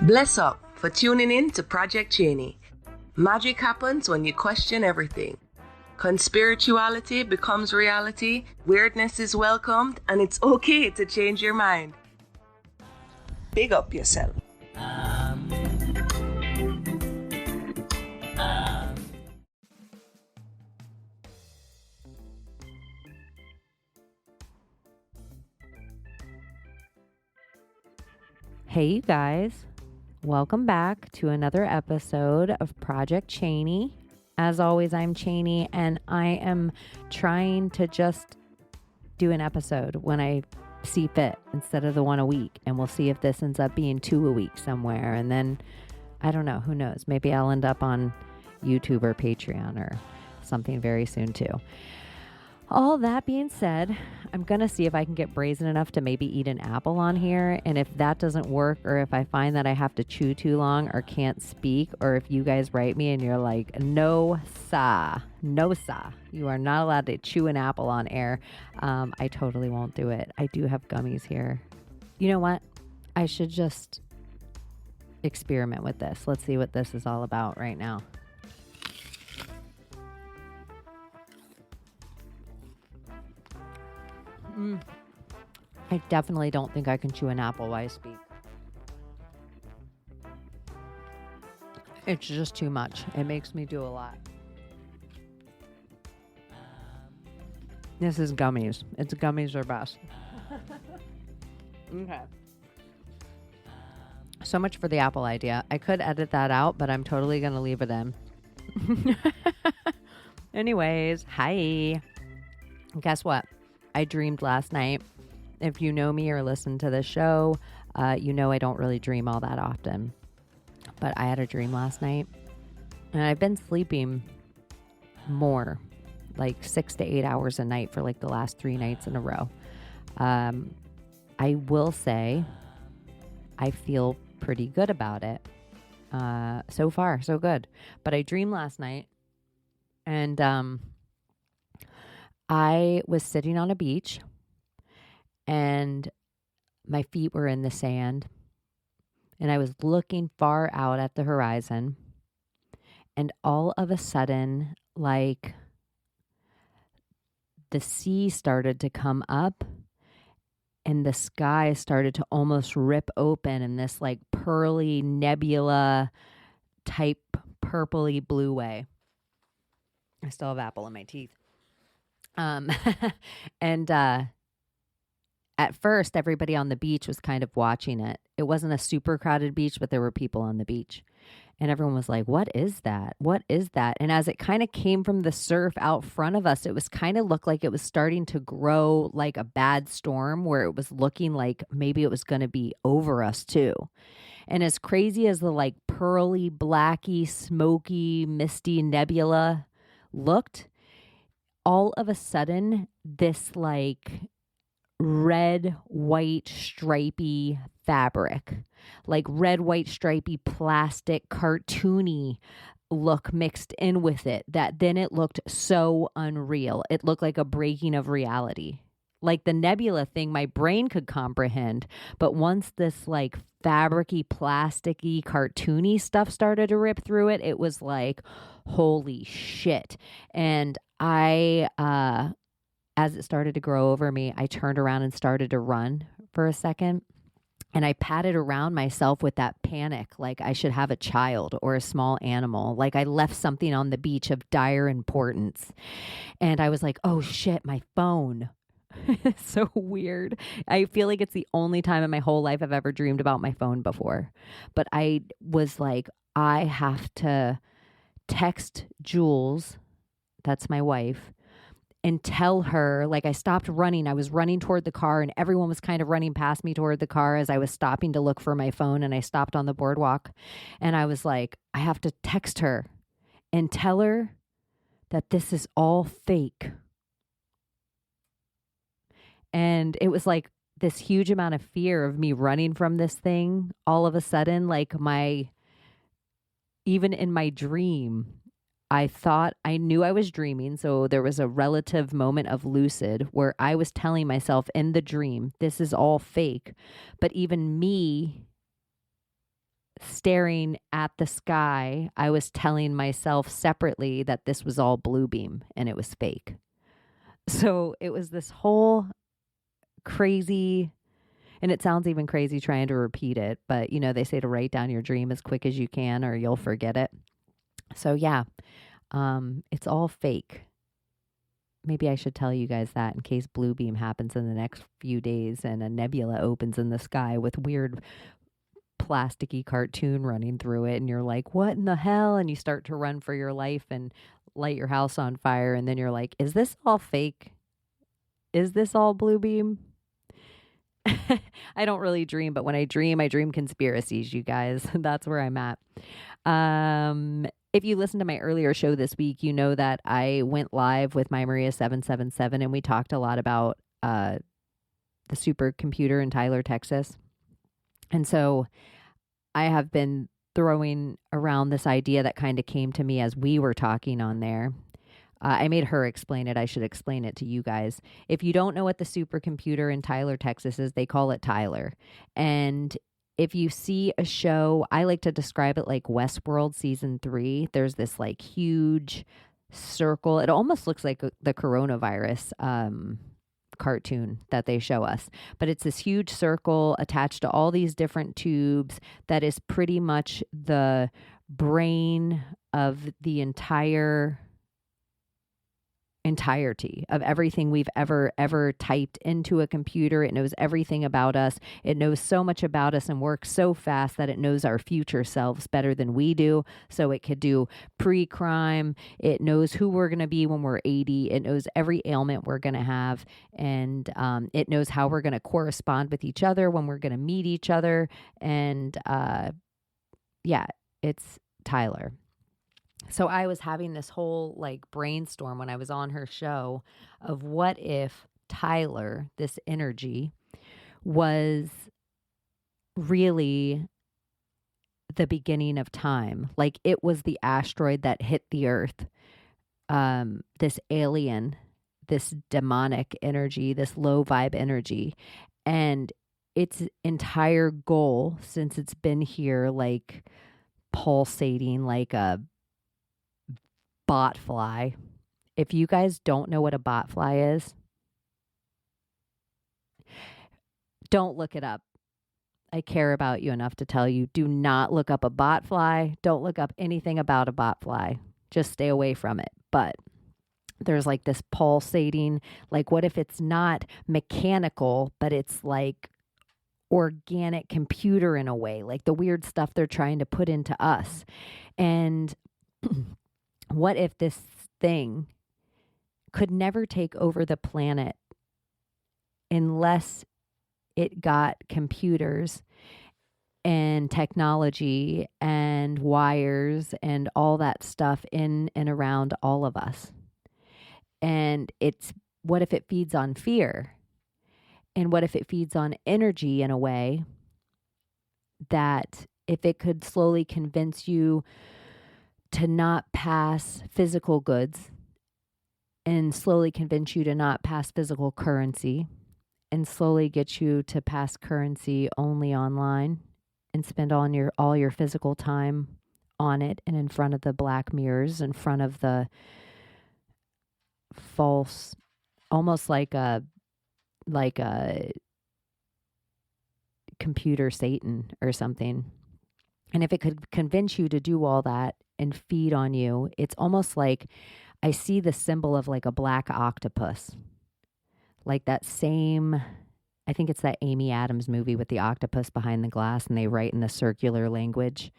Bless up for tuning in to Project Chaney. Magic happens when you question everything. Conspirituality becomes reality, weirdness is welcomed, and it's okay to change your mind. Big up yourself. Hey, you guys. Welcome back to another episode of Project Chaney. As always, I'm Chaney, and I am trying to just do an episode when I see fit instead of the one a week. And we'll see if this ends up being 2 a week somewhere. And then, I don't know, who knows? Maybe I'll end up on YouTube or Patreon or something very soon too. All that being said, I'm going to see if I can get brazen enough to maybe eat an apple on here. And if that doesn't work, or if I find that I have to chew too long or can't speak, or if you guys write me and you're like, no, sah, you are not allowed to chew an apple on air, I totally won't do it. I do have gummies here. You know what? I should just experiment with this. Let's see what this is all about right now. I definitely don't think I can chew an apple while I speak. It's just too much. It makes me do a lot. This is gummies. It's gummies are best. Okay. So much for the apple idea. I could edit that out, but I'm totally going to leave it in. Anyways, hi. Guess what? I dreamed last night. If you know me or listen to the show, you know I don't really dream all that often. But I had a dream last night, and I've been sleeping more, like 6 to 8 hours a night for like the last 3 nights in a row. I will say I feel pretty good about it. So far, so good. But I dreamed last night, and I was sitting on a beach, and my feet were in the sand, and I was looking far out at the horizon, and all of a sudden, like, the sea started to come up, and the sky started to almost rip open in this, like, pearly nebula type purpley blue way. I still have apple in my teeth. And at first, everybody on the beach was kind of watching it. It wasn't a super crowded beach, but there were people on the beach. And everyone was like, what is that? What is that? And as it kind of came from the surf out front of us, it was kind of looked like it was starting to grow like a bad storm, where it was looking like maybe it was going to be over us too. And as crazy as the like pearly, blacky, smoky, misty nebula looked, all of a sudden, this like red, white, stripy fabric, like red, white, stripy, plastic, cartoony look mixed in with it, that then it looked so unreal. It looked like a breaking of reality. Like the nebula thing, my brain could comprehend. But once this like fabricy, plasticky, cartoony stuff started to rip through it, it was like, holy shit. And I, as it started to grow over me, I turned around and started to run for a second. And I patted around myself with that panic, like I should have a child or a small animal, like I left something on the beach of dire importance. And I was like, oh shit, my phone. It's so weird. I feel like it's the only time in my whole life I've ever dreamed about my phone before. But I was like, I have to text Jules, that's my wife, and tell her, like, I stopped running. I was running toward the car, and everyone was kind of running past me toward the car as I was stopping to look for my phone, and I stopped on the boardwalk. And I was like, I have to text her and tell her that this is all fake. And it was like this huge amount of fear of me running from this thing. All of a sudden, like even in my dream, I knew I was dreaming. So there was a relative moment of lucid where I was telling myself in the dream, this is all fake. But even me staring at the sky, I was telling myself separately that this was all blue beam and it was fake. So it was this whole crazy, and it sounds even crazy trying to repeat it, but you know, they say to write down your dream as quick as you can or you'll forget it. So yeah, it's all fake. Maybe I should tell you guys that in case blue beam happens in the next few days and a nebula opens in the sky with weird plasticky cartoon running through it and you're like, what in the hell? And you start to run for your life and light your house on fire. And then you're like, is this all fake? Is this all blue beam? I don't really dream, but when I dream conspiracies, you guys. That's where I'm at. If you listened to my earlier show this week, you know that I went live with my Maria 777 and we talked a lot about the supercomputer in Tyler, Texas. And so I have been throwing around this idea that kind of came to me as we were talking on there. I made her explain it. I should explain it to you guys. If you don't know what the supercomputer in Tyler, Texas is, they call it Tyler. And if you see a show, I like to describe it like Westworld season 3. There's this like huge circle. It almost looks like the coronavirus cartoon that they show us. But it's this huge circle attached to all these different tubes that is pretty much the brain of the entirety of everything we've ever typed into a computer. It knows everything about us. It knows so much about us and works so fast that it knows our future selves better than we do. So it could do pre-crime. It knows who we're going to be when we're 80. It knows every ailment we're going to have. And it knows how we're going to correspond with each other when we're going to meet each other. And yeah, it's Tyler. So I was having this whole like brainstorm when I was on her show of what if Tyler, this energy, was really the beginning of time. Like it was the asteroid that hit the earth, this alien, this demonic energy, this low vibe energy. And its entire goal since it's been here, like pulsating like a botfly. If you guys don't know what a botfly is, don't look it up. I care about you enough to tell you, do not look up a botfly. Don't look up anything about a botfly. Just stay away from it. But there's like this pulsating, like what if it's not mechanical, but it's like organic computer in a way, like the weird stuff they're trying to put into us. And what if this thing could never take over the planet unless it got computers and technology and wires and all that stuff in and around all of us? And what if it feeds on fear? And what if it feeds on energy in a way that if it could slowly convince you to not pass physical goods and slowly convince you to not pass physical currency and slowly get you to pass currency only online and spend all your physical time on it and in front of the black mirrors, in front of the false, almost like a computer Satan or something. And if it could convince you to do all that and feed on you, it's almost like I see the symbol of like a black octopus. Like that same, I think it's that Amy Adams movie with the octopus behind the glass and they write in the circular language.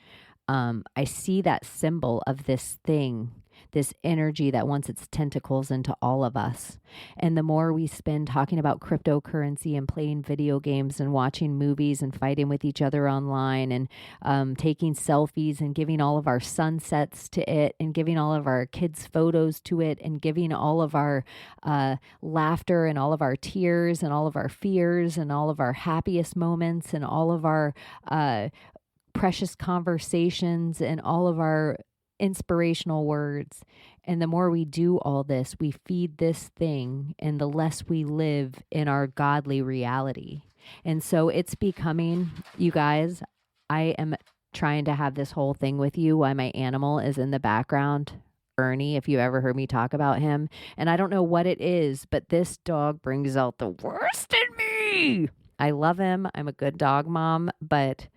I see that symbol of this thing, this energy that wants its tentacles into all of us. And the more we spend talking about cryptocurrency and playing video games and watching movies and fighting with each other online and taking selfies and giving all of our sunsets to it and giving all of our kids' photos to it and giving all of our laughter and all of our tears and all of our fears and all of our happiest moments and all of our precious conversations and all of our inspirational words. And the more we do all this, we feed this thing, and the less we live in our godly reality. And so it's becoming, you guys, I am trying to have this whole thing with you while my animal is in the background. Ernie, if you ever heard me talk about him. And I don't know what it is, but this dog brings out the worst in me. I love him. I'm a good dog mom, but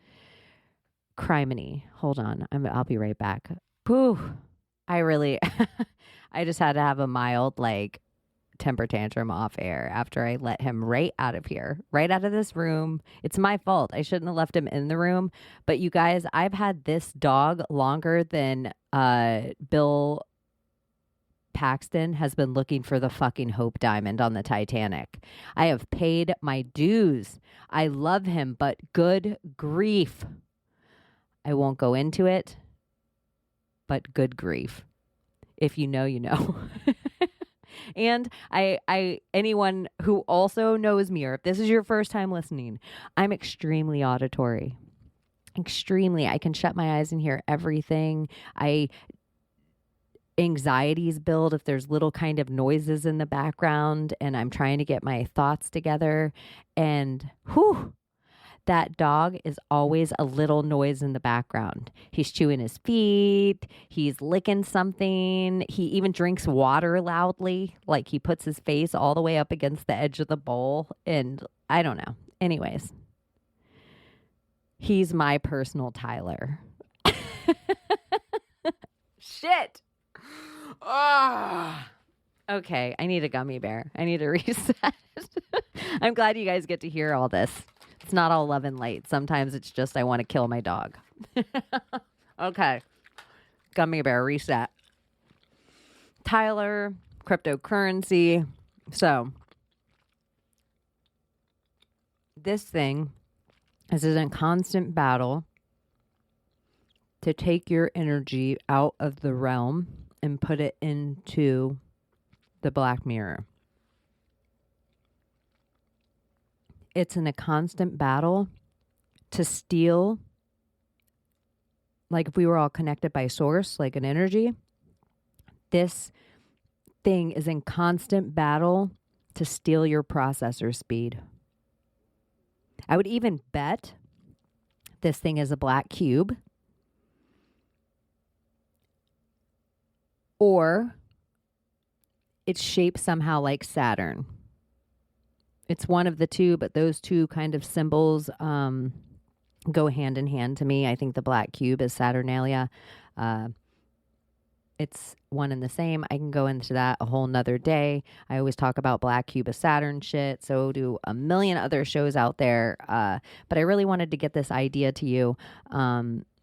criminy. Hold on. I'll be right back. Pooh. I just had to have a mild, temper tantrum off air after I let him right out of here, right out of this room. It's my fault. I shouldn't have left him in the room. But you guys, I've had this dog longer than Bill Paxton has been looking for the fucking Hope Diamond on the Titanic. I have paid my dues. I love him, but good grief. I won't go into it, but good grief. If you know, you know. And anyone who also knows me, or if this is your first time listening, I'm extremely auditory. Extremely. I can shut my eyes and hear everything. Anxieties build if there's little kind of noises in the background and I'm trying to get my thoughts together. And that dog is always a little noise in the background. He's chewing his feet. He's licking something. He even drinks water loudly. Like he puts his face all the way up against the edge of the bowl. And I don't know. Anyways, he's my personal Tyler. Shit. Okay, I need a gummy bear. I need a reset. I'm glad you guys get to hear all this. It's not all love and light. Sometimes it's just I want to kill my dog. Okay. Gummy bear reset. Tyler, cryptocurrency. So this thing is in a constant battle to take your energy out of the realm and put it into the black mirror. It's in a constant battle to steal, like if we were all connected by source, like an energy, this thing is in constant battle to steal your processor speed. I would even bet this thing is a black cube, or it's shaped somehow like Saturn. It's one of the two, but those two kind of symbols go hand in hand to me. I think the black cube is Saturnalia. It's one and the same. I can go into that a whole nother day. I always talk about black cube of Saturn shit. So do a million other shows out there. But I really wanted to get this idea to you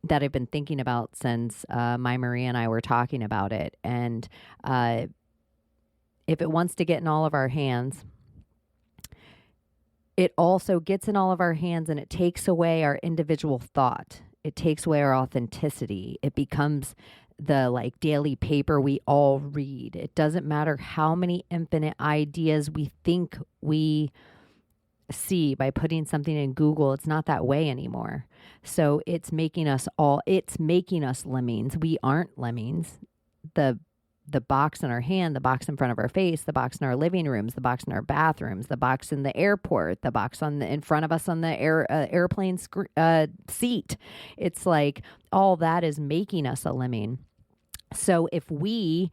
that I've been thinking about since my Marie and I were talking about it. And if it wants to get in all of our hands, it also gets in all of our hands and it takes away our individual thought. It takes away our authenticity. It becomes the daily paper we all read. It doesn't matter how many infinite ideas we think we see by putting something in Google. It's not that way anymore. So it's making us lemmings. We aren't lemmings. The box in our hand, the box in front of our face, the box in our living rooms, the box in our bathrooms, the box in the airport, the box in front of us on the airplane seat. It's like all that is making us a lemming. So if we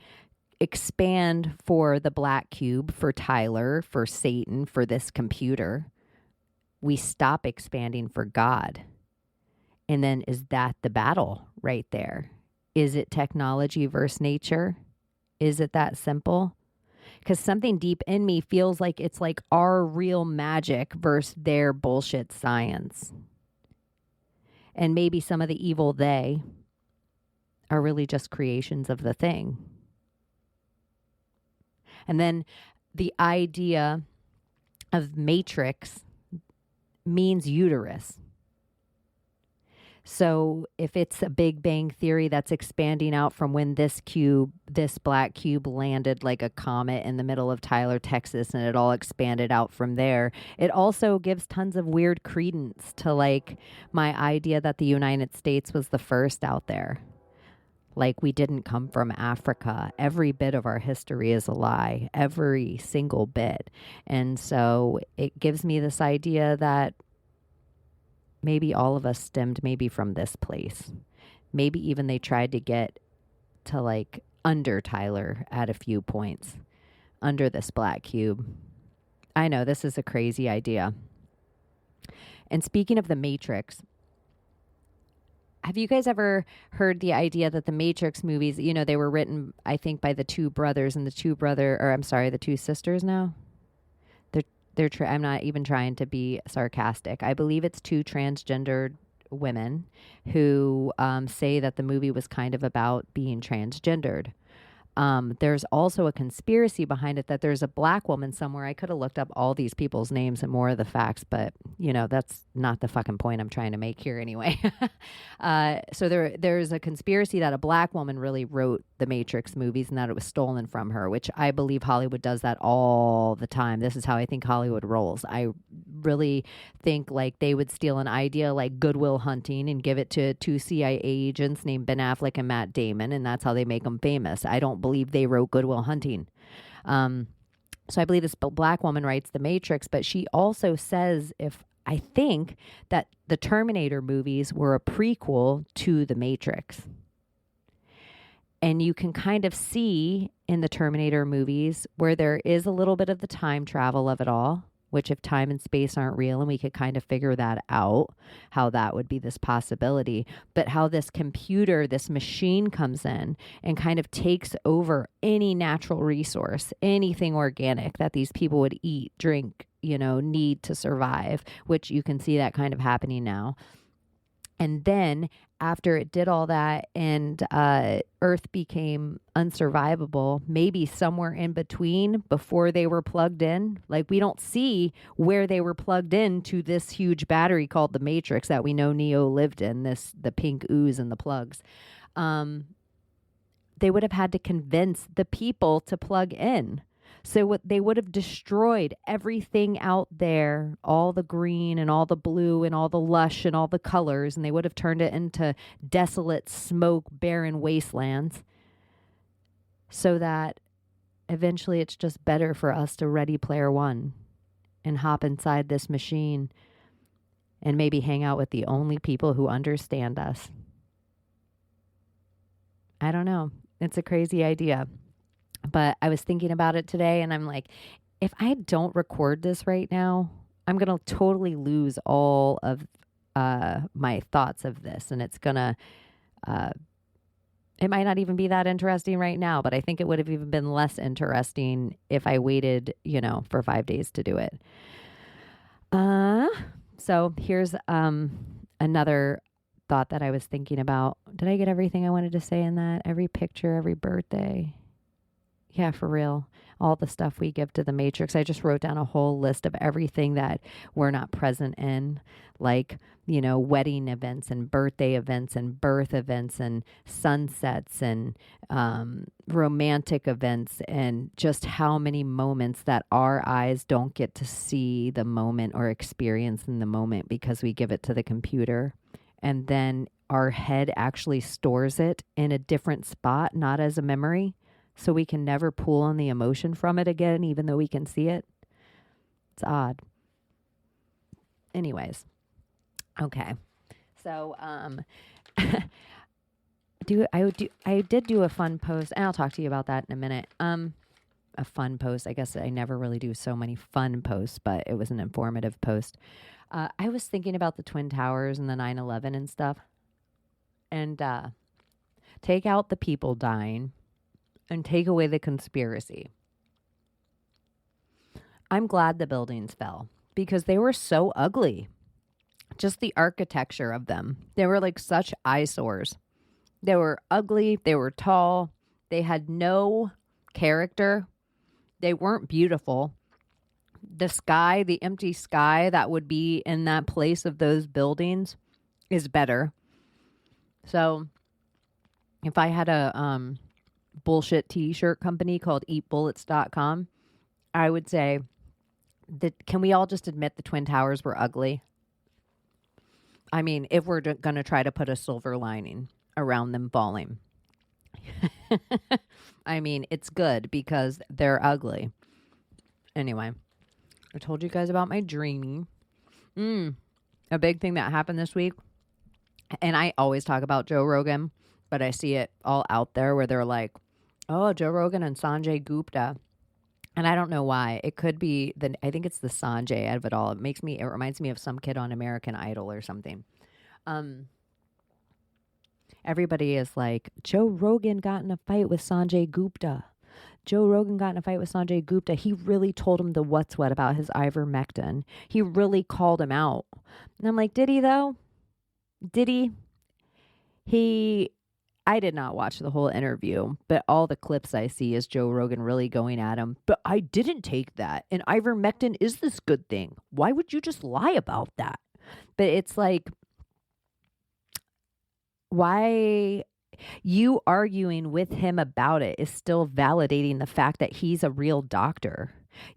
expand for the black cube, for Tyler, for Satan, for this computer, we stop expanding for God. And then is that the battle right there? Is it technology versus nature? Is it that simple? Because something deep in me feels like it's like our real magic versus their bullshit science. And maybe some of the evil they are really just creations of the thing. And then the idea of matrix means uterus. So if it's a Big Bang theory that's expanding out from when this black cube landed like a comet in the middle of Tyler, Texas, and it all expanded out from there, it also gives tons of weird credence to my idea that the United States was the first out there. Like we didn't come from Africa. Every bit of our history is a lie. Every single bit. And so it gives me this idea that maybe all of us stemmed maybe from this place. Maybe even they tried to get to like under Tyler at a few points, under this black cube. I know this is a crazy idea. And speaking of the Matrix, have you guys ever heard the idea that the Matrix movies, you know, they were written, I think, by the two brothers and the two sisters now? I'm not even trying to be sarcastic. I believe it's two transgendered women who say that the movie was kind of about being transgendered. There's also a conspiracy behind it that there's a black woman somewhere. I could have looked up all these people's names and more of the facts, but you know, that's not the fucking point I'm trying to make here anyway. So there's a conspiracy that a black woman really wrote the Matrix movies and that it was stolen from her, which I believe Hollywood does that all the time. This is how I think Hollywood rolls. I really think like they would steal an idea like Good Will Hunting and give it to two CIA agents named Ben Affleck and Matt Damon, and that's how they make them famous. I don't believe they wrote Good Will Hunting. So I believe this black woman writes The Matrix, but she also says I think that the Terminator movies were a prequel to The Matrix. And you can kind of see in the Terminator movies where there is a little bit of the time travel of it all, which if time and space aren't real, and we could kind of figure that out, how that would be this possibility, but how this computer, this machine comes in and kind of takes over any natural resource, anything organic that these people would eat, drink, you know, need to survive, which you can see that kind of happening now. And then after it did all that and Earth became unsurvivable, maybe somewhere in between before they were plugged in, like we don't see where they were plugged in to this huge battery called the Matrix that we know Neo lived in, the pink ooze and the plugs. They would have had to convince the people to plug in. So they would have destroyed everything out there, all the green and all the blue and all the lush and all the colors, and they would have turned it into desolate, smoke, barren wastelands so that eventually it's just better for us to Ready Player One and hop inside this machine and maybe hang out with the only people who understand us. I don't know. It's a crazy idea. But I was thinking about it today and I'm like, if I don't record this right now, I'm going to totally lose all of my thoughts of this. And it's going to, it might not even be that interesting right now, but I think it would have even been less interesting if I waited, you know, for 5 days to do it. So here's another thought that I was thinking about. Did I get everything I wanted to say in that? Every picture, every birthday. Yeah, for real. All the stuff we give to the Matrix. I just wrote down a whole list of everything that we're not present in, like, you know, wedding events and birthday events and birth events and sunsets and romantic events, and just how many moments that our eyes don't get to see the moment or experience in the moment because we give it to the computer. And then our head actually stores it in a different spot, not as a memory. So we can never pull on the emotion from it again, even though we can see it. It's odd. Anyways. Okay. So, I did do a fun post, and I'll talk to you about that in a minute. A fun post. I guess I never really do so many fun posts, but it was an informative post. I was thinking about the Twin Towers and the 9/11 and stuff. And take out the people dying and take away the conspiracy. I'm glad the buildings fell because they were so ugly. Just the architecture of them. They were like such eyesores. They were ugly. They were tall. They had no character. They weren't beautiful. The sky, the empty sky that would be in that place of those buildings is better. So if I had a bullshit t-shirt company called eatbullets.com, I would say that, can we all just admit the Twin Towers were ugly? I mean, if we're going to try to put a silver lining around them falling. I mean, it's good because they're ugly. Anyway, I told you guys about my dreaming. A big thing that happened this week, and I always talk about Joe Rogan, but I see it all out there where they're like, oh, Joe Rogan and Sanjay Gupta. And I don't know why. It could be I think it's the Sanjay out of it all. It reminds me of some kid on American Idol or something. Everybody is like, Joe Rogan got in a fight with Sanjay Gupta. Joe Rogan got in a fight with Sanjay Gupta. He really told him the what's what about his ivermectin. He really called him out. And I'm like, did he though? Did he? I did not watch the whole interview, but all the clips I see is Joe Rogan really going at him. But I didn't take that. And ivermectin is this good thing. Why would you just lie about that? But it's like, why you arguing with him about it is still validating the fact that he's a real doctor.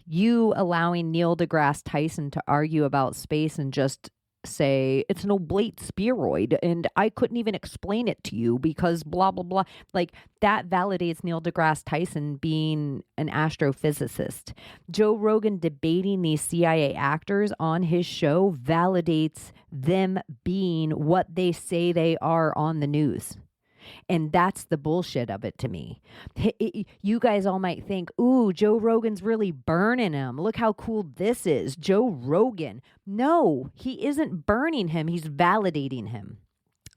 You allowing Neil deGrasse Tyson to argue about space and just say it's an oblate spheroid and I couldn't even explain it to you because blah, blah, blah. Like that validates Neil deGrasse Tyson being an astrophysicist. Joe Rogan debating these CIA actors on his show validates them being what they say they are on the news. And that's the bullshit of it to me. You guys all might think, ooh, Joe Rogan's really burning him. Look how cool this is. Joe Rogan. No, he isn't burning him. He's validating him.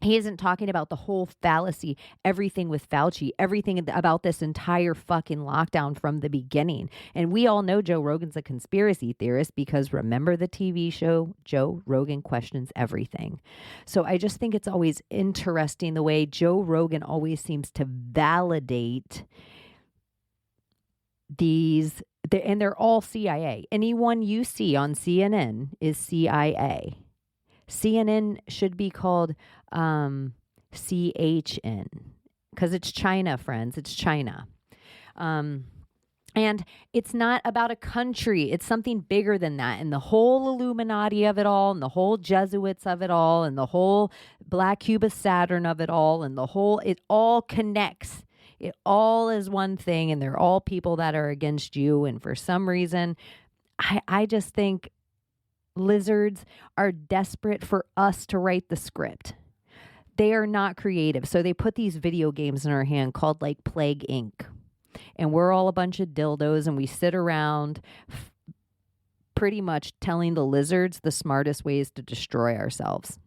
He isn't talking about the whole fallacy, everything with Fauci, everything about this entire fucking lockdown from the beginning. And we all know Joe Rogan's a conspiracy theorist because remember the TV show, Joe Rogan Questions Everything. So I just think it's always interesting the way Joe Rogan always seems to validate these, and they're all CIA. Anyone you see on CNN is CIA. CNN should be called CHN because it's China, friends. It's China. And it's not about a country. It's something bigger than that. And the whole Illuminati of it all and the whole Jesuits of it all and the whole Black Cubist Saturn of it all and it all connects. It all is one thing and they're all people that are against you. And for some reason, I just think lizards are desperate for us to write the script. They are not creative. So they put these video games in our hand called like Plague Inc. And we're all a bunch of dildos and we sit around pretty much telling the lizards the smartest ways to destroy ourselves.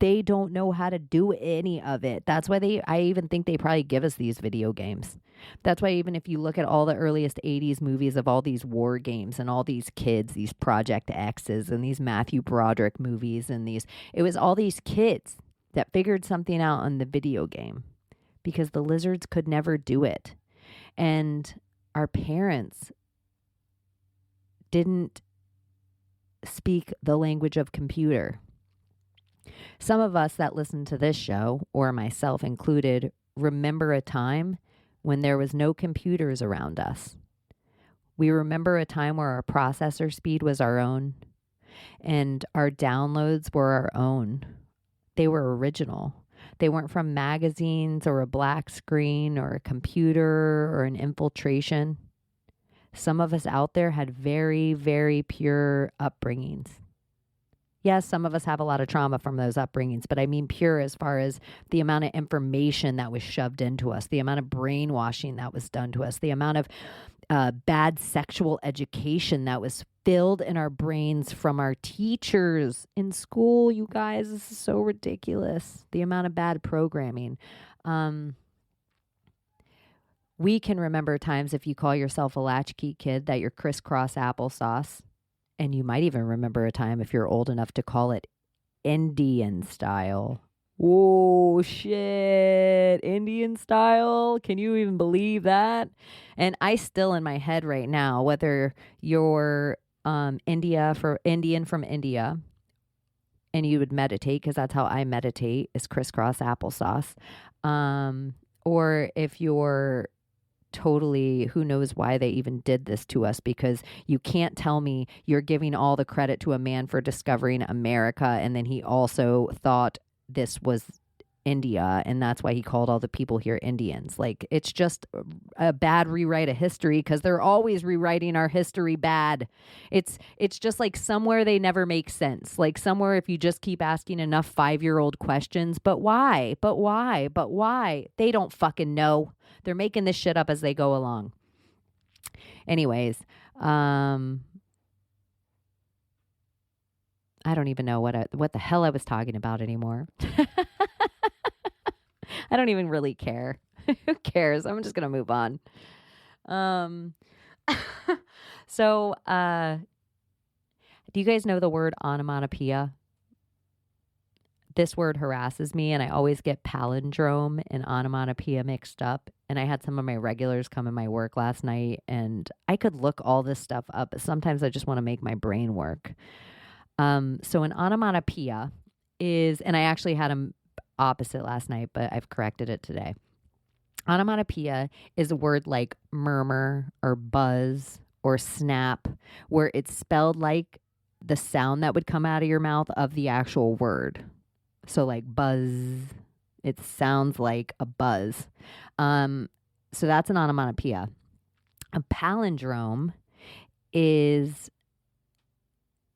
They don't know how to do any of it. That's why I even think they probably give us these video games. That's why even if you look at all the earliest 80s movies of all these war games and all these kids, these Project X's and these Matthew Broderick movies and it was all these kids that figured something out on the video game because the lizards could never do it. And our parents didn't speak the language of computer. Some of us that listen to this show, or myself included, remember a time when there was no computers around us. We remember a time where our processor speed was our own and our downloads were our own. They were original. They weren't from magazines or a black screen or a computer or an infiltration. Some of us out there had very, very pure upbringings. Yes, some of us have a lot of trauma from those upbringings, but I mean pure as far as the amount of information that was shoved into us, the amount of brainwashing that was done to us, the amount of bad sexual education that was filled in our brains from our teachers in school. You guys, this is so ridiculous. The amount of bad programming. We can remember times if you call yourself a latchkey kid that you're crisscross applesauce. And you might even remember a time if you're old enough to call it Indian style. Whoa, shit. Indian style? Can you even believe that? And I still in my head right now, whether you're Indian from India, and you would meditate, because that's how I meditate, is crisscross applesauce. Or if you're totally, who knows why they even did this to us, because you can't tell me you're giving all the credit to a man for discovering America and then he also thought this was India, and that's why he called all the people here Indians. Like, it's just a bad rewrite of history, because they're always rewriting our history bad. It's just like somewhere they never make sense. Like somewhere, if you just keep asking enough 5-year-old questions, but why? But why? But why? They don't fucking know. They're making this shit up as they go along. Anyways, I don't even know what the hell I was talking about anymore. I don't even really care. Who cares? I'm just going to move on. So, do you guys know the word onomatopoeia? This word harasses me, and I always get palindrome and onomatopoeia mixed up. And I had some of my regulars come in my work last night, and I could look all this stuff up, but sometimes I just want to make my brain work. So an onomatopoeia is, and I actually had them opposite last night, but I've corrected it today. Onomatopoeia is a word like murmur or buzz or snap, where it's spelled like the sound that would come out of your mouth of the actual word. So like buzz, it sounds like a buzz. So that's an onomatopoeia. A palindrome is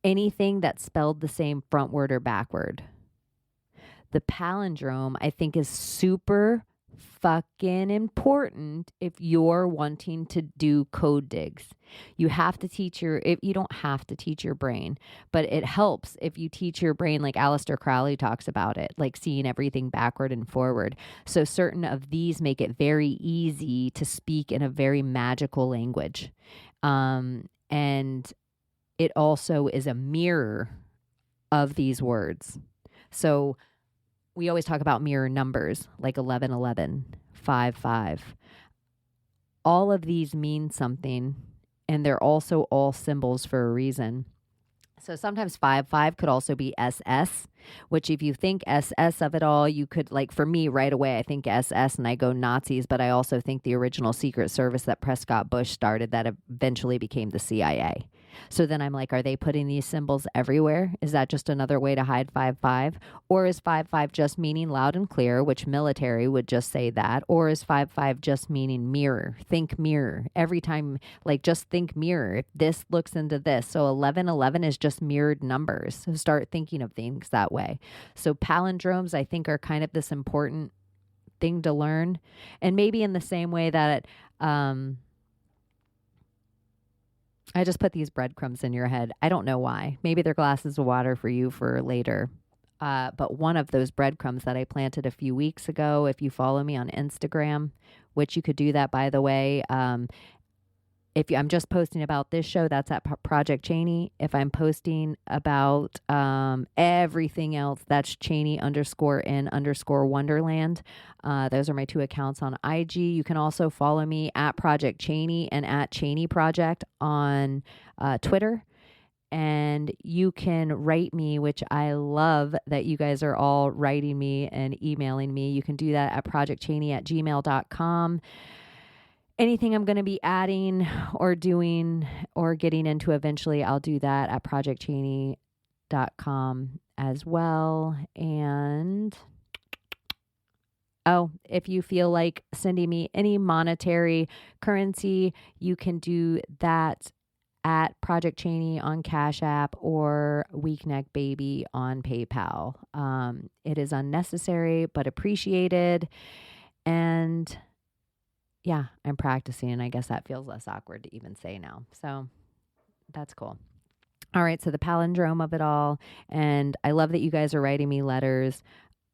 anything that's spelled the same frontward or backward. The palindrome, I think, is super fucking important if you're wanting to do code digs. You have to teach you don't have to teach your brain, but it helps if you teach your brain, like Aleister Crowley talks about it, like seeing everything backward and forward. So certain of these make it very easy to speak in a very magical language. And it also is a mirror of these words. So we always talk about mirror numbers, like 1111, 55. All of these mean something, and they're also all symbols for a reason. So sometimes 55 could also be SS, which if you think SS of it all, you could, like for me right away, I think SS and I go Nazis, but I also think the original Secret Service that Prescott Bush started that eventually became the CIA. So then I'm like, are they putting these symbols everywhere? Is that just another way to hide 55? Or is 55 just meaning loud and clear, which military would just say that? Or is 55 just meaning mirror? Think mirror. Every time, like just think mirror. If this looks into this. So 1111 is just mirrored numbers. So start thinking of things that way. So palindromes, I think, are kind of this important thing to learn. And maybe in the same way that I just put these breadcrumbs in your head. I don't know why. Maybe they're glasses of water for you for later. But one of those breadcrumbs that I planted a few weeks ago, if you follow me on Instagram, which you could do that, by the way. I'm just posting about this show, that's at Project Chaney. If I'm posting about everything else, that's Chaney_in_Wonderland. Those are my 2 accounts on IG. You can also follow me at Project Chaney and at Chaney Project on Twitter. And you can write me, which I love that you guys are all writing me and emailing me. You can do that at projectchaney@gmail.com. Anything I'm going to be adding or doing or getting into eventually, I'll do that at projectchaney.com as well. And if you feel like sending me any monetary currency, you can do that at Project Chaney on Cash App or Weakneck Baby on PayPal. It is unnecessary but appreciated. And yeah, I'm practicing, and I guess that feels less awkward to even say now. So that's cool. All right, so the palindrome of it all, and I love that you guys are writing me letters.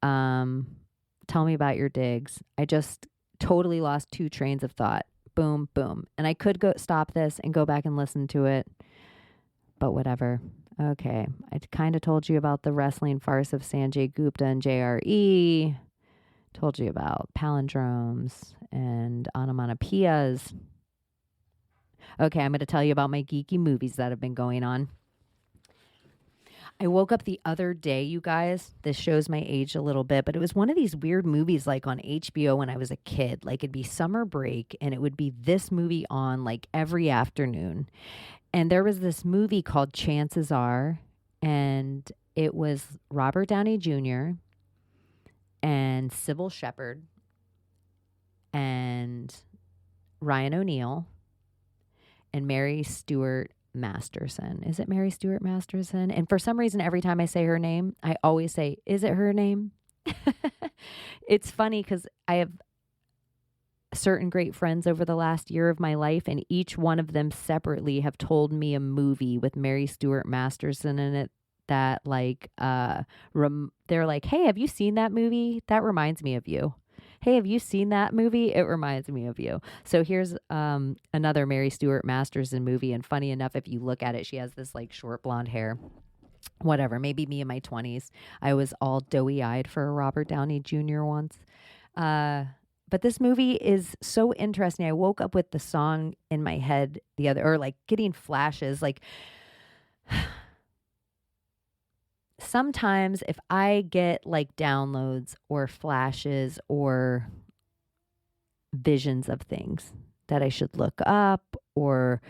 Tell me about your digs. I just totally lost 2 trains of thought. Boom, boom. And I could stop this and go back and listen to it, but whatever. Okay, I kind of told you about the wrestling farce of Sanjay Gupta and JRE. Told you about palindromes and onomatopoeias. Okay, I'm going to tell you about my geeky movies that have been going on. I woke up the other day, you guys. This shows my age a little bit, but it was one of these weird movies like on HBO when I was a kid. Like it'd be summer break and it would be this movie on like every afternoon. And there was this movie called Chances Are, and it was Robert Downey Jr. and and Sybil Shepherd and Ryan O'Neal and Mary Stuart Masterson. Is it Mary Stuart Masterson? And for some reason, every time I say her name, I always say, is it her name? It's funny because I have certain great friends over the last year of my life, and each one of them separately have told me a movie with Mary Stuart Masterson in it that they're like, hey, have you seen that movie? That reminds me of you. Hey, have you seen that movie? It reminds me of you. So here's another Mary Stuart Masterson movie. And funny enough, if you look at it, she has this like short blonde hair. Whatever, maybe me in my 20s. I was all doughy-eyed for Robert Downey Jr. once. But this movie is so interesting. I woke up with the song in my head getting flashes. Like, sometimes if I get like downloads or flashes or visions of things that I should look up or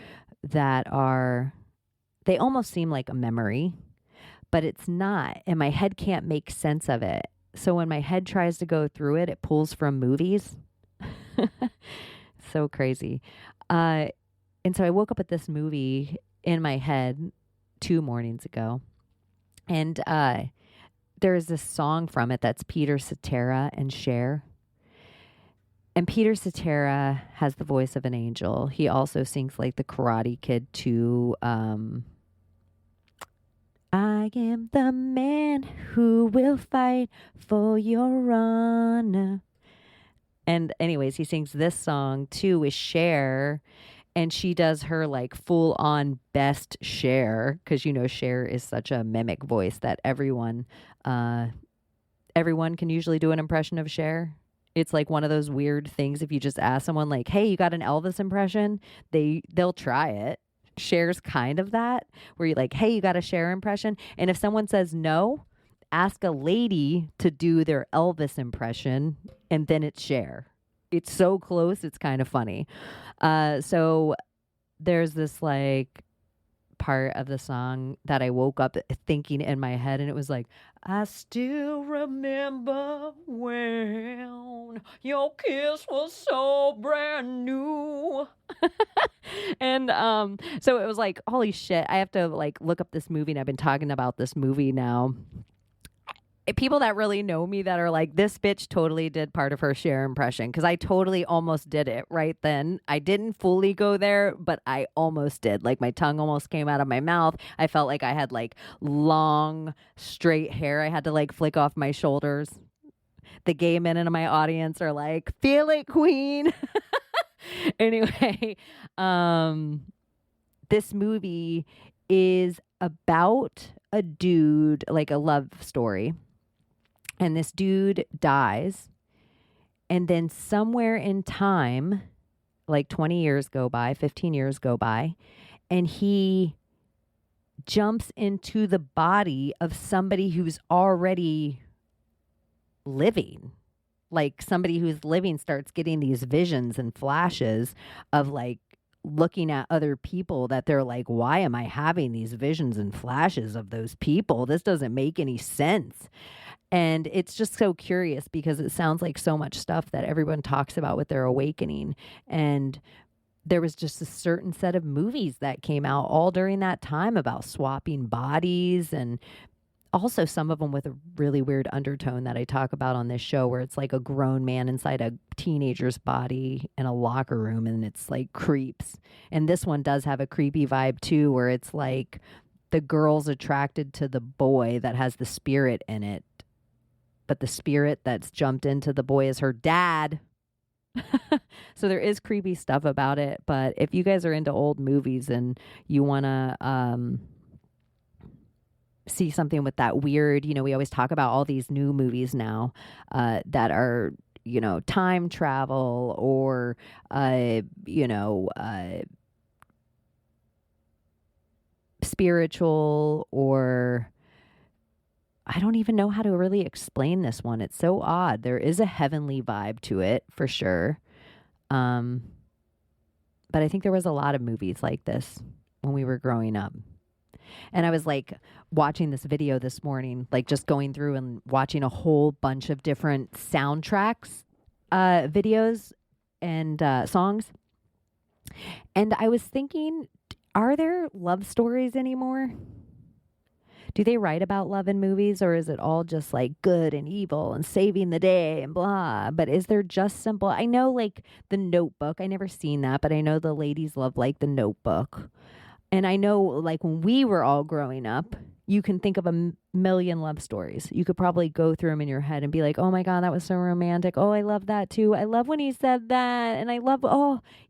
they almost seem like a memory, but it's not. And my head can't make sense of it. So when my head tries to go through it, it pulls from movies. So crazy. And so I woke up with this movie in my head 2 mornings ago. And there's this song from it that's Peter Cetera and Cher. And Peter Cetera has the voice of an angel. He also sings like the Karate Kid too. I am the man who will fight for your honor. And anyways, he sings this song too with Cher. And she does her like full on best Cher, because Cher is such a mimic voice that everyone can usually do an impression of Cher. It's like one of those weird things. If you just ask someone like, hey, you got an Elvis impression? They'll try it. Cher's kind of that, where you're like, hey, you got a Cher impression? And if someone says no, ask a lady to do their Elvis impression, and then it's Cher. It's so close, it's kind of funny. So there's this like part of the song that I woke up thinking in my head, and it was like, I still remember when your kiss was so brand new. And so it was like, holy shit, I have to like look up this movie, and I've been talking about this movie now. People that really know me that are like, this bitch totally did part of her Cher impression, because I totally almost did it right then. I didn't fully go there, but I almost did. Like my tongue almost came out of my mouth. I felt like I had like long straight hair I had to like flick off my shoulders. The gay men in my audience are like, feel it, queen. Anyway, this movie is about a dude, like a love story. And this dude dies. And then somewhere in time, like 20 years go by, 15 years go by, and he jumps into the body of somebody who's already living. Like somebody who's living starts getting these visions and flashes of like looking at other people that they're like, why am I having these visions and flashes of those people? This doesn't make any sense. And it's just so curious because it sounds like so much stuff that everyone talks about with their awakening. And there was just a certain set of movies that came out all during that time about swapping bodies, and also some of them with a really weird undertone that I talk about on this show, where it's like a grown man inside a teenager's body in a locker room, and it's like creeps. And this one does have a creepy vibe too, where it's like the girl's attracted to the boy that has the spirit in it, but the spirit that's jumped into the boy is her dad. So there is creepy stuff about it. But if you guys are into old movies and you want to see something with that weird, we always talk about all these new movies now that are, time travel or, spiritual, or I don't even know how to really explain this one. It's so odd. There is a heavenly vibe to it for sure. But I think there was a lot of movies like this when we were growing up. And I was like watching this video this morning, like just going through and watching a whole bunch of different soundtracks, videos and songs. And I was thinking, are there love stories anymore? Do they write about love in movies, or is it all just like good and evil and saving the day and blah? But is there just simple? I know like The Notebook. I never seen that, but I know the ladies love like The Notebook. And I know like when we were all growing up, you can think of a million love stories. You could probably go through them in your head and be like, oh my God, that was so romantic. Oh, I love that too. I love when he said that. And I love,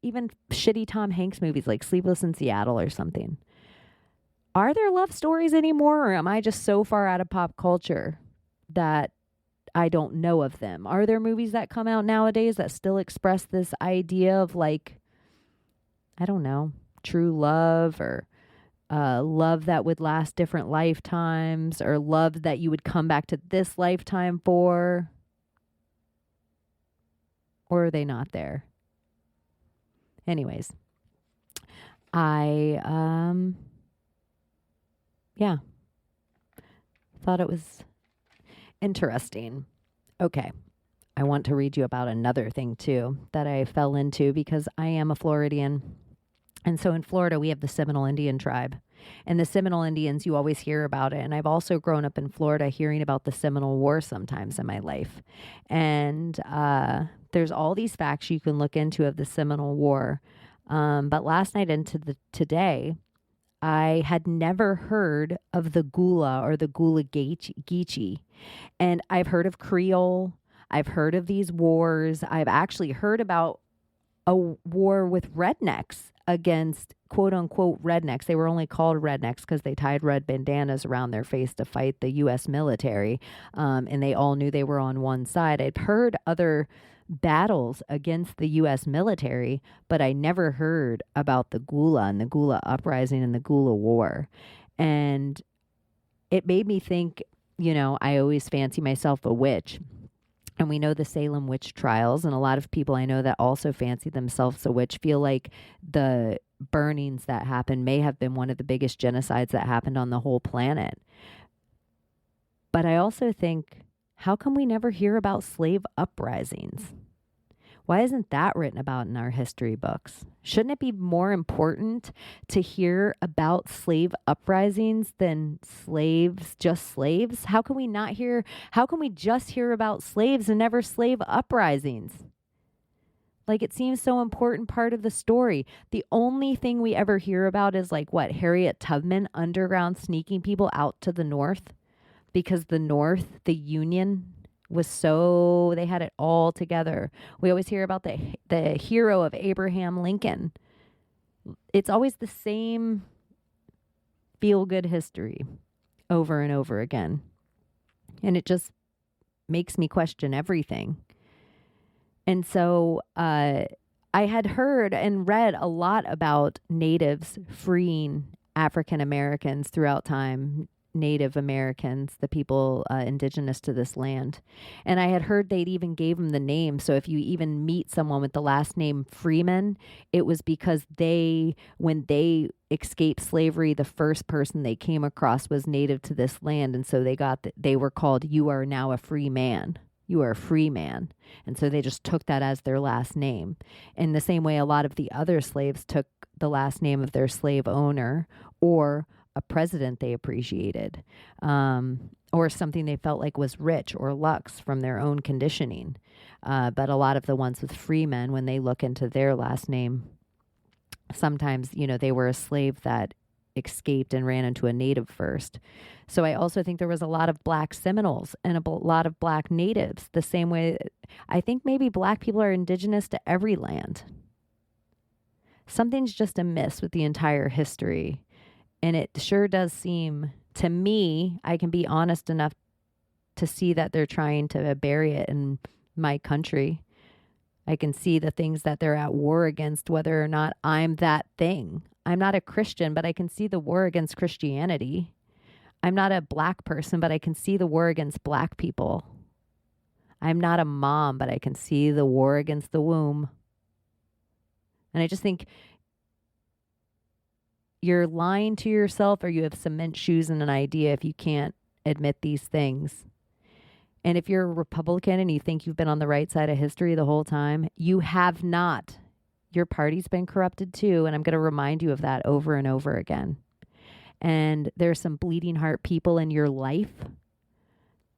even shitty Tom Hanks movies like Sleepless in Seattle or something. Are there love stories anymore, or am I just so far out of pop culture that I don't know of them? Are there movies that come out nowadays that still express this idea of like, I don't know, true love, or love that would last different lifetimes, or love that you would come back to this lifetime for? Or are they not there? Anyways, I thought it was interesting. Okay. I want to read you about another thing too that I fell into because I am a Floridian. And so in Florida, we have the Seminole Indian tribe. And the Seminole Indians, you always hear about it. And I've also grown up in Florida hearing about the Seminole War sometimes in my life. And there's all these facts you can look into of the Seminole War. But last night into today, I had never heard of the Gullah or the Gullah Geechee. And I've heard of Creole. I've heard of these wars. I've actually heard about a war with rednecks against quote unquote rednecks. They were only called rednecks because they tied red bandanas around their face to fight the U.S. military. And they all knew they were on one side. I'd heard other battles against the U.S. military, but I never heard about the Gullah and the Gullah uprising and the Gullah war. And it made me think, I always fancy myself a witch. And we know the Salem witch trials, and a lot of people I know that also fancy themselves a witch feel like the burnings that happened may have been one of the biggest genocides that happened on the whole planet. But I also think, how come we never hear about slave uprisings? Why isn't that written about in our history books? Shouldn't it be more important to hear about slave uprisings than just slaves? How can we just hear about slaves and never slave uprisings? Like, it seems so important part of the story. The only thing we ever hear about is like Harriet Tubman underground sneaking people out to the North, because the North, the Union, they had it all together. We always hear about the hero of Abraham Lincoln. It's always the same feel-good history over and over again. And it just makes me question everything. And so I had heard and read a lot about natives freeing African Americans throughout time, Native Americans, the people indigenous to this land. And I had heard they'd even gave them the name. So if you even meet someone with the last name Freeman, it was because when they escaped slavery, the first person they came across was native to this land. And so they were called, "You are now a free man. You are a free man." And so they just took that as their last name. In the same way, a lot of the other slaves took the last name of their slave owner or a president they appreciated, or something they felt like was rich or lux from their own conditioning. But a lot of the ones with free men, when they look into their last name, sometimes, they were a slave that escaped and ran into a native first. So I also think there was a lot of black Seminoles and a lot of black natives, the same way I think maybe black people are indigenous to every land. Something's just amiss with the entire history. And it sure does seem, to me, I can be honest enough to see that they're trying to bury it in my country. I can see the things that they're at war against, whether or not I'm that thing. I'm not a Christian, but I can see the war against Christianity. I'm not a black person, but I can see the war against black people. I'm not a mom, but I can see the war against the womb. And I just think, You're lying to yourself, or you have cement shoes and an idea if you can't admit these things. And if you're a Republican and you think you've been on the right side of history the whole time, you have not. Your party's been corrupted too, and I'm going to remind you of that over and over again. And there's some bleeding heart people in your life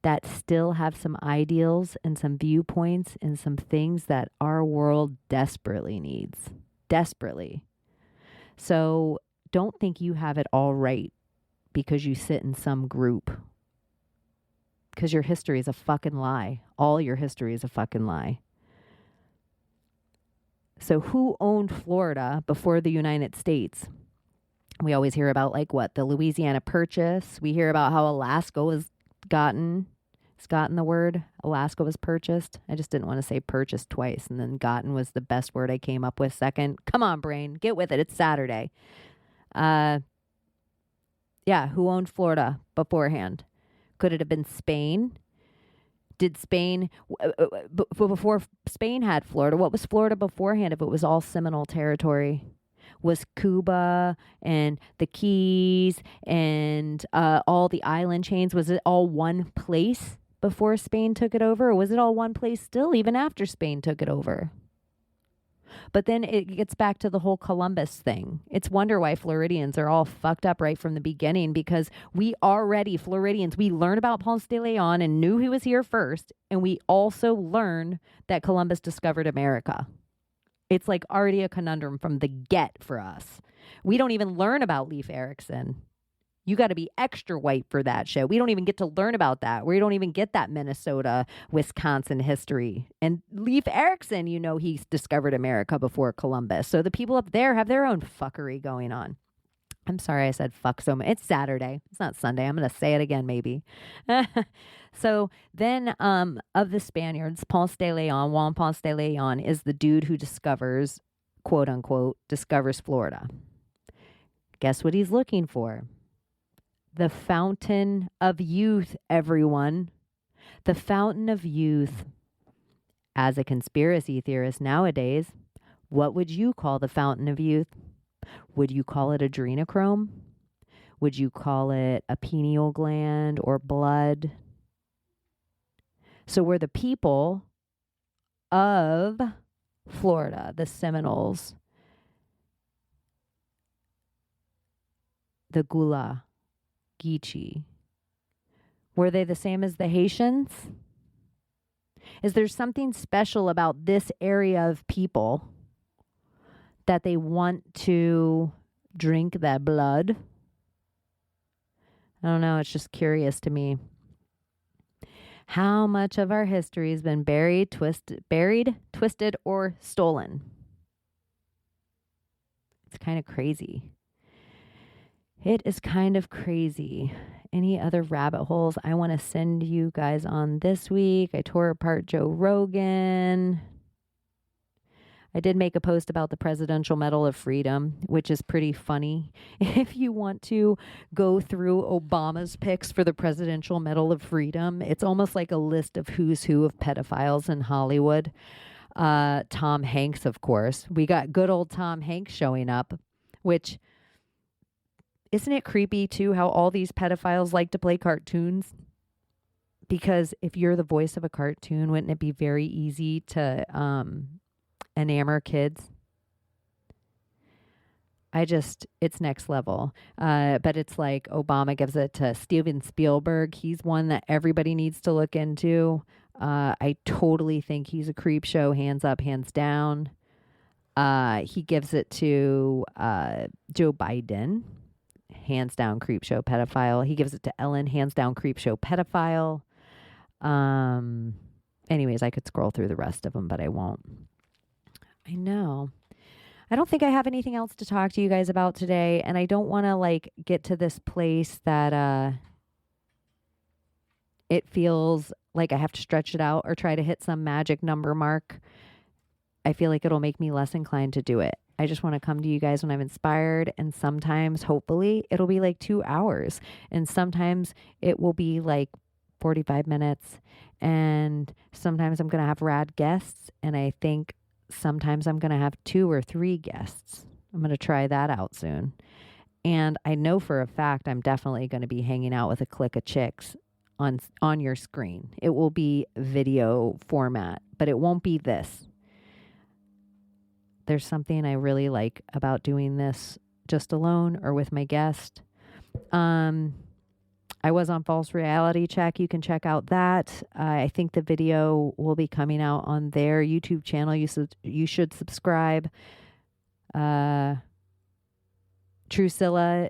that still have some ideals and some viewpoints and some things that our world desperately needs. Desperately. So don't think you have it all right because you sit in some group. Because your history is a fucking lie. All your history is a fucking lie. So who owned Florida before the United States? We always hear about the Louisiana Purchase. We hear about how Alaska was gotten. It's gotten the word. Alaska was purchased. I just didn't want to say purchased twice. And then gotten was the best word I came up with second. Come on, brain. Get with it. It's Saturday. Yeah, who owned Florida beforehand? Could it have been Spain? Did Spain, before Spain had Florida, what was Florida beforehand if it was all Seminole territory? Was Cuba and the Keys and all the island chains, was it all one place before Spain took it over? Or was it all one place still even after Spain took it over? But then it gets back to the whole Columbus thing. It's wonder why Floridians are all fucked up right from the beginning, because we already, Floridians, we learned about Ponce de Leon and knew he was here first. And we also learned that Columbus discovered America. It's like already a conundrum from the get for us. We don't even learn about Leif Erikson. You got to be extra white for that shit. We don't even get to learn about that. We don't even get that Minnesota, Wisconsin history. And Leif Erikson, he discovered America before Columbus. So the people up there have their own fuckery going on. I'm sorry I said fuck so much. It's Saturday. It's not Sunday. I'm going to say it again maybe. So then of the Spaniards, Ponce de Leon, Juan Ponce de Leon is the dude who discovers, quote unquote, discovers Florida. Guess what he's looking for? The fountain of youth, everyone. The fountain of youth. As a conspiracy theorist nowadays, what would you call the fountain of youth? Would you call it adrenochrome? Would you call it a pineal gland or blood? So we're the people of Florida, the Seminoles, the Gullah, Geechee. Were they the same as the Haitians? Is there something special about this area of people that they want to drink that blood? I don't know. It's just curious to me. How much of our history has been buried, twisted, or stolen? It's kind of crazy. It is kind of crazy. Any other rabbit holes I want to send you guys on this week? I tore apart Joe Rogan. I did make a post about the Presidential Medal of Freedom, which is pretty funny. If you want to go through Obama's picks for the Presidential Medal of Freedom, it's almost like a list of who's who of pedophiles in Hollywood. Tom Hanks, of course. We got good old Tom Hanks showing up, which... Isn't it creepy, too, how all these pedophiles like to play cartoons? Because if you're the voice of a cartoon, wouldn't it be very easy to enamor kids? It's next level. But it's like Obama gives it to Steven Spielberg. He's one that everybody needs to look into. I totally think he's a creep show, hands up, hands down. He gives it to Joe Biden. Hands down creep show pedophile. He gives it to Ellen, hands down creep show pedophile. Anyways, I could scroll through the rest of them, but I won't. I know. I don't think I have anything else to talk to you guys about today, and I don't want to get to this place that it feels like I have to stretch it out or try to hit some magic number mark. I feel like it'll make me less inclined to do it. I just want to come to you guys when I'm inspired, and sometimes, hopefully, it'll be 2 hours, and sometimes it will be 45 minutes, and sometimes I'm going to have rad guests, and I think sometimes I'm going to have 2 or 3 guests. I'm going to try that out soon. And I know for a fact I'm definitely going to be hanging out with a clique of chicks on your screen. It will be video format, but it won't be this. There's something I really like about doing this just alone or with my guest. I was on False Reality Check. You can check out that. I think the video will be coming out on their YouTube channel. You should subscribe. Drusilla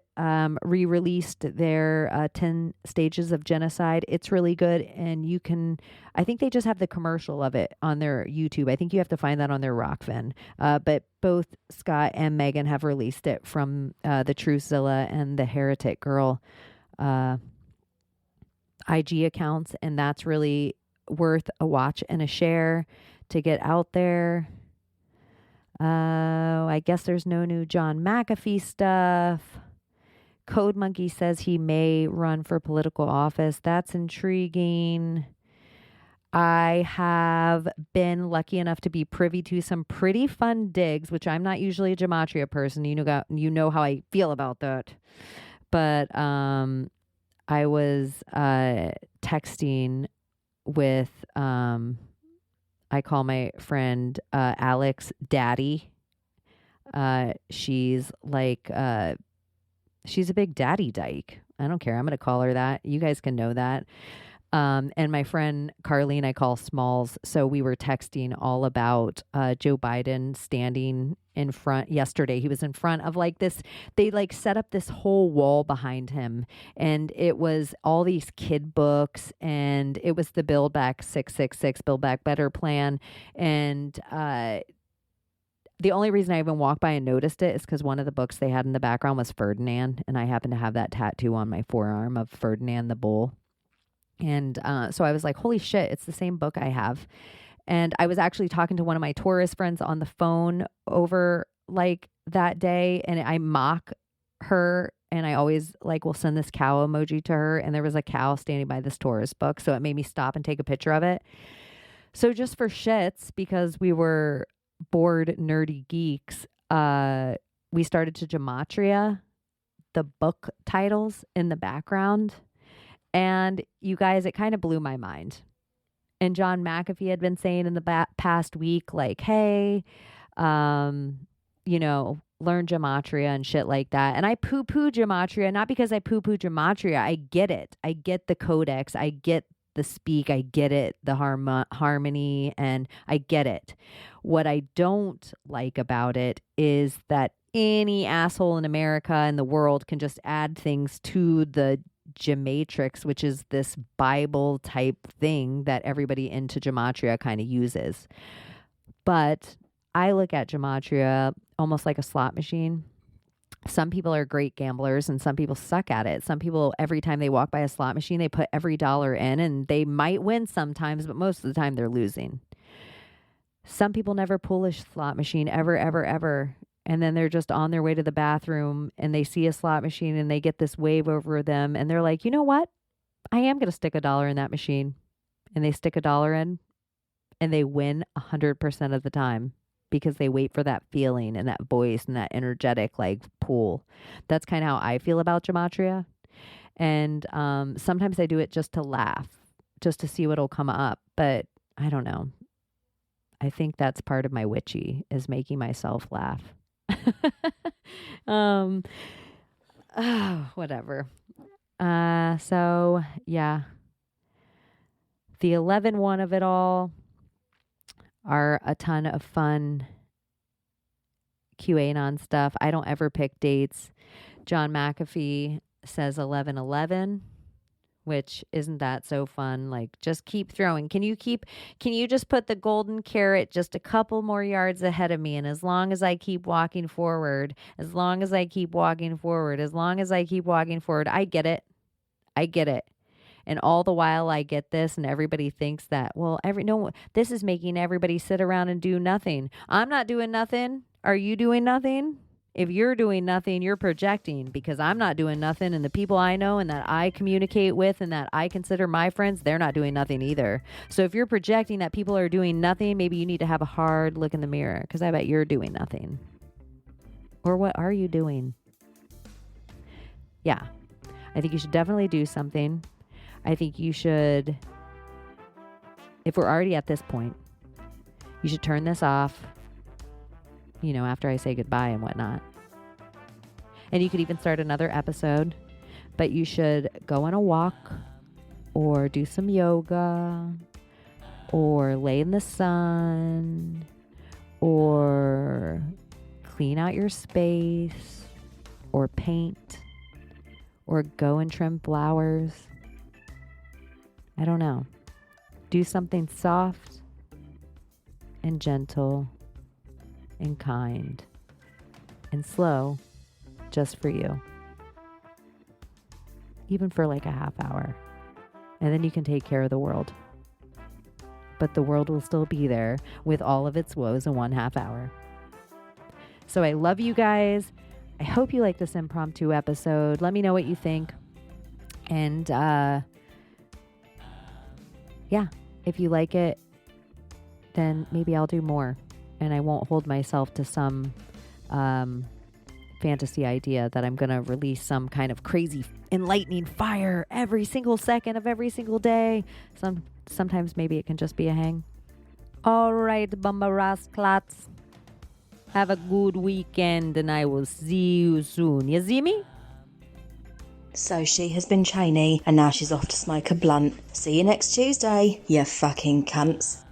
re-released their 10 Stages of Genocide. It's really good, and I think they just have the commercial of it on their YouTube. I think you have to find that on their Rockfin. But both Scott and Megan have released it from the Drusilla and the Heretic Girl IG accounts, and that's really worth a watch and a share to get out there. I guess there's no new John McAfee stuff. Code Monkey says he may run for political office. That's intriguing. I have been lucky enough to be privy to some pretty fun digs, which I'm not usually a gematria person. You know how I feel about that. But I was texting with I call my friend Alex Daddy. She's like she's a big daddy dyke. I don't care. I'm going to call her that. You guys can know that. And my friend Carlene, I call Smalls. So we were texting all about Joe Biden standing in front yesterday. He was in front of like this. They like set up this whole wall behind him, and it was all these kid books, and it was the Build Back 666, Build Back Better plan. And the only reason I even walked by and noticed it is because one of the books they had in the background was Ferdinand, and I happen to have that tattoo on my forearm of Ferdinand the Bull. And so I was like, holy shit, it's the same book I have. And I was actually talking to one of my Taurus friends on the phone over like that day, and I mock her, and I always like will send this cow emoji to her, and there was a cow standing by this Taurus book, so it made me stop and take a picture of it. So just for shits, because we were bored nerdy geeks, we started to gematria the book titles in the background. And you guys, it kind of blew my mind. And John McAfee had been saying in the past week, like, hey, learn gematria and shit like that. And I poo-poo gematria, not because I poo-poo gematria. I get it. I get the codex. I get the speak. I get it, the harmony, and I get it. What I don't like about it is that any asshole in America and the world can just add things to the Gematrix, which is this Bible type thing that everybody into gematria kind of uses. But I look at gematria almost like a slot machine. Some people are great gamblers and some people suck at it. Some people, every time they walk by a slot machine, they put every dollar in, and they might win sometimes, but most of the time they're losing. Some people never pull a slot machine ever, ever, ever. And then they're just on their way to the bathroom and they see a slot machine and they get this wave over them. And they're like, you know what? I am going to stick $1 in that machine. And they stick $1 in and they win 100% of the time because they wait for that feeling and that voice and that energetic like pull. That's kind of how I feel about gematria. And sometimes I do it just to laugh, just to see what'll come up. But I don't know. I think that's part of my witchy, is making myself laugh. Whatever. So yeah, the 11 of it all are a ton of fun QAnon stuff. I don't ever pick dates. John McAfee says 11/11, which isn't that so fun. Like, just keep throwing. Can you just put the golden carrot just a couple more yards ahead of me? And as long as I keep walking forward, I get it. And all the while I get this, and everybody thinks that, well, this is making everybody sit around and do nothing. I'm not doing nothing. Are you doing nothing? If you're doing nothing, you're projecting, because I'm not doing nothing, and the people I know and that I communicate with and that I consider my friends, they're not doing nothing either. So if you're projecting that people are doing nothing, maybe you need to have a hard look in the mirror, because I bet you're doing nothing. Or what are you doing? Yeah. I think you should definitely do something. I think you should, if we're already at this point, you should turn this off, after I say goodbye and whatnot. And you could even start another episode, but you should go on a walk or do some yoga or lay in the sun or clean out your space or paint or go and trim flowers. I don't know. Do something soft and gentle and kind and slow just for you. Even for like a half hour. And then you can take care of the world. But the world will still be there with all of its woes in 1/2 hour. So I love you guys. I hope you like this impromptu episode. Let me know what you think. And if you like it, then maybe I'll do more. And I won't hold myself to some fantasy idea that I'm going to release some kind of crazy enlightening fire every single second of every single day. Sometimes maybe it can just be a hang. All right, Bumba Rasclats. Have a good weekend and I will see you soon. You see me? So she has been Chaney and now she's off to smoke a blunt. See you next Tuesday, you fucking cunts.